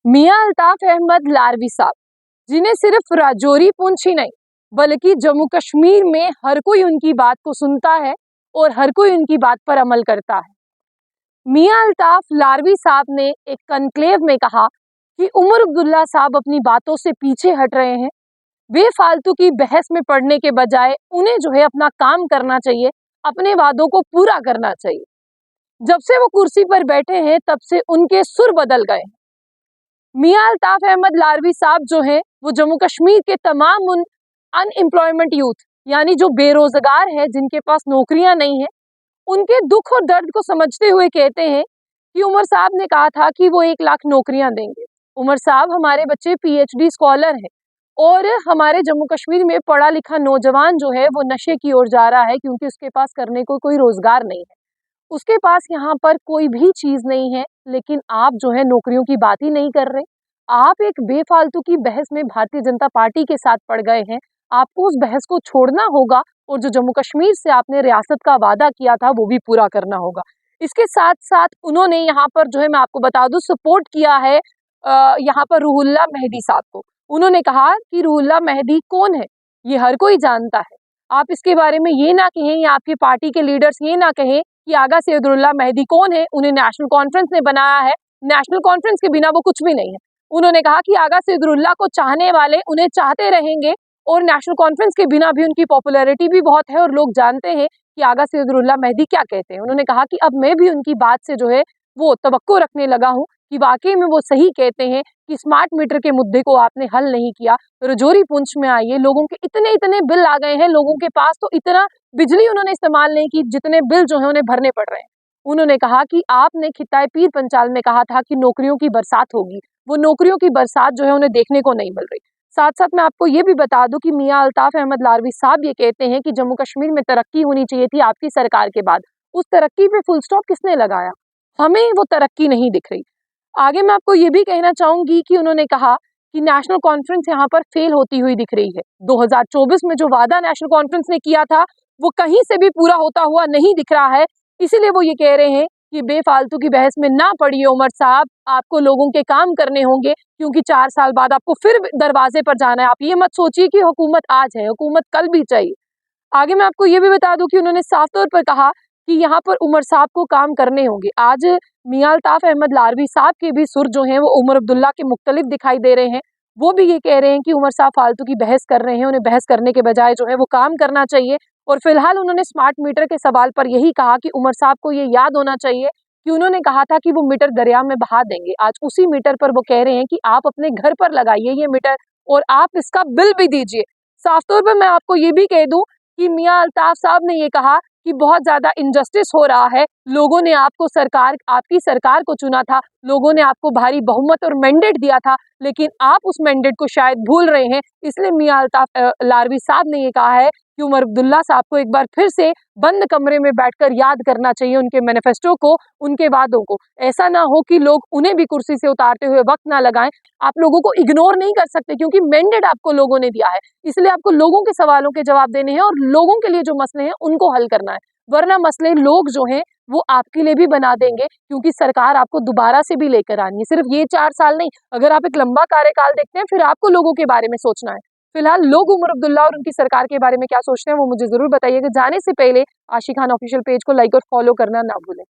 मियां अल्ताफ अहमद लारवी साहब, जिन्हें सिर्फ राजौरी पुंछ ही नहीं बल्कि जम्मू कश्मीर में हर कोई उनकी बात को सुनता है और हर कोई उनकी बात पर अमल करता है। मियां अल्ताफ लारवी साहब ने एक कनक्लेव में कहा कि उमर अब्दुल्ला साहब अपनी बातों से पीछे हट रहे हैं। बेफालतू की बहस में पड़ने के बजाय उन्हें जो है अपना काम करना चाहिए, अपने वादों को पूरा करना चाहिए। जब से वो कुर्सी पर बैठे हैं तब से उनके सुर बदल गए। मियां अल्ताफ अहमद लारवी साहब जो हैं वो जम्मू कश्मीर के तमाम उन अनएम्प्लॉयमेंट यूथ यानी जो बेरोजगार है, जिनके पास नौकरियां नहीं है, उनके दुख और दर्द को समझते हुए कहते हैं कि उमर साहब ने कहा था कि वो 1 लाख नौकरियां देंगे। उमर साहब, हमारे बच्चे पीएचडी स्कॉलर हैं और हमारे जम्मू कश्मीर में पढ़ा लिखा नौजवान जो है वो नशे की ओर जा रहा है क्योंकि उसके पास करने को कोई रोजगार नहीं है, उसके पास यहाँ पर कोई भी चीज नहीं है। लेकिन आप जो है नौकरियों की बात ही नहीं कर रहे। आप एक बेफालतू की बहस में भारतीय जनता पार्टी के साथ पड़ गए हैं। आपको उस बहस को छोड़ना होगा और जो जम्मू कश्मीर से आपने रियासत का वादा किया था वो भी पूरा करना होगा। इसके साथ साथ उन्होंने यहाँ पर जो है, मैं आपको बता दूं, सपोर्ट किया है यहाँ पर रूहुल्लाह मेहदी साहब को। उन्होंने कहा कि रूहुल्लाह मेहदी कौन है ये हर कोई जानता है। आप इसके बारे में ये ना कहें या आपकी पार्टी के लीडर्स ये ना कहें कि आगा सैयदुल्लाह मेहदी कौन है, उन्हें नेशनल कॉन्फ्रेंस ने बनाया है, नेशनल कॉन्फ्रेंस के बिना वो कुछ भी नहीं है। उन्होंने कहा कि आगा सैयदुल्लाह को चाहने वाले उन्हें चाहते रहेंगे और नेशनल कॉन्फ्रेंस के बिना भी उनकी पॉपुलैरिटी भी बहुत है और लोग जानते हैं कि आगा सैयदुल्लाह मेहदी क्या कहते हैं। उन्होंने कहा कि अब मैं भी उनकी बात से जो है वो तवक्को रखने लगा हूँ कि वाकई में वो सही कहते हैं कि स्मार्ट मीटर के मुद्दे को आपने हल नहीं किया। राजौरी पुंछ में आइए, लोगों के इतने इतने बिल आ गए हैं, लोगों के पास तो इतना बिजली उन्होंने इस्तेमाल नहीं की जितने बिल जो है उन्हें भरने पड़ रहे हैं। उन्होंने कहा कि आपने खिताए पीर पंचाल में कहा था कि नौकरियों की बरसात होगी, वो नौकरियों की बरसात जो है उन्हें देखने को नहीं मिल रही। साथ साथ मैं आपको ये भी बता दूं कि मियां अल्ताफ अहमद लारवी साहब ये कहते हैं कि जम्मू कश्मीर में तरक्की होनी चाहिए थी आपकी सरकार के बाद। उस तरक्की पे फुल स्टॉप किसने लगाया? हमें वो तरक्की नहीं दिख रही। आगे मैं आपको ये भी कहना चाहूंगी कि उन्होंने कहा कि नेशनल कॉन्फ्रेंस यहाँ पर फेल होती हुई दिख रही है। 2024 में जो वादा नेशनल कॉन्फ्रेंस ने किया था वो कहीं से भी पूरा होता हुआ नहीं दिख रहा है। इसीलिए वो ये कह रहे हैं कि बेफालतू की बहस में ना पड़िए उमर साहब, आपको लोगों के काम करने होंगे क्योंकि 4 साल बाद आपको फिर दरवाजे पर जाना है। आप ये मत सोचिए कि हुकूमत आज है, हुकूमत कल भी चाहिए। आगे मैं आपको ये भी बता दूं कि उन्होंने साफ तौर पर कहा कि यहाँ पर उमर साहब को काम करने होंगे। आज मियां अल्ताफ अहमद लारवी साहब के भी सुर जो हैं वो उमर अब्दुल्ला के मुख्तलिफ दिखाई दे रहे हैं। वो भी ये कह रहे हैं कि उमर साहब फालतू की बहस कर रहे हैं, उन्हें बहस करने के बजाय जो है वो काम करना चाहिए। और फिलहाल उन्होंने स्मार्ट मीटर के सवाल पर यही कहा कि उमर साहब को ये याद होना चाहिए कि उन्होंने कहा था कि वो मीटर दरिया में बहा देंगे। आज उसी मीटर पर वो कह रहे हैं कि आप अपने घर पर लगाइए ये मीटर और आप इसका बिल भी दीजिए। साफ तौर पर मैं आपको ये भी कह दूं कि मियां अल्ताफ साहब ने ये कहा कि बहुत ज्यादा इनजस्टिस हो रहा है। लोगों ने आपको सरकार, आपकी सरकार को चुना था, लोगों ने आपको भारी बहुमत और मैंडेट दिया था, लेकिन आप उस मैंडेट को शायद भूल रहे हैं। इसलिए मियां अल्ताफ लारवी साहब ने ये कहा है कि उमर अब्दुल्ला साहब को एक बार फिर से बंद कमरे में बैठकर याद करना चाहिए उनके मैनिफेस्टो को, उनके वादों को। ऐसा ना हो कि लोग उन्हें भी कुर्सी से उतारते हुए वक्त ना लगाएं। आप लोगों को इग्नोर नहीं कर सकते क्योंकि मैंडेट आपको लोगों ने दिया है, इसलिए आपको लोगों के सवालों के जवाब देने हैं और लोगों के लिए जो मसले हैं उनको हल करना है। वरना मसले लोग जो हैं वो आपके लिए भी बना देंगे क्योंकि सरकार आपको दोबारा से भी लेकर आनी है। सिर्फ ये 4 साल नहीं, अगर आप एक लंबा कार्यकाल देखते हैं फिर आपको लोगों के बारे में सोचना है। फिलहाल लोग उमर अब्दुल्ला और उनकी सरकार के बारे में क्या सोचते हैं वो मुझे जरूर बताइएगा। जाने से पहले आशिक खान ऑफिशियल पेज को लाइक और फॉलो करना ना भूलें।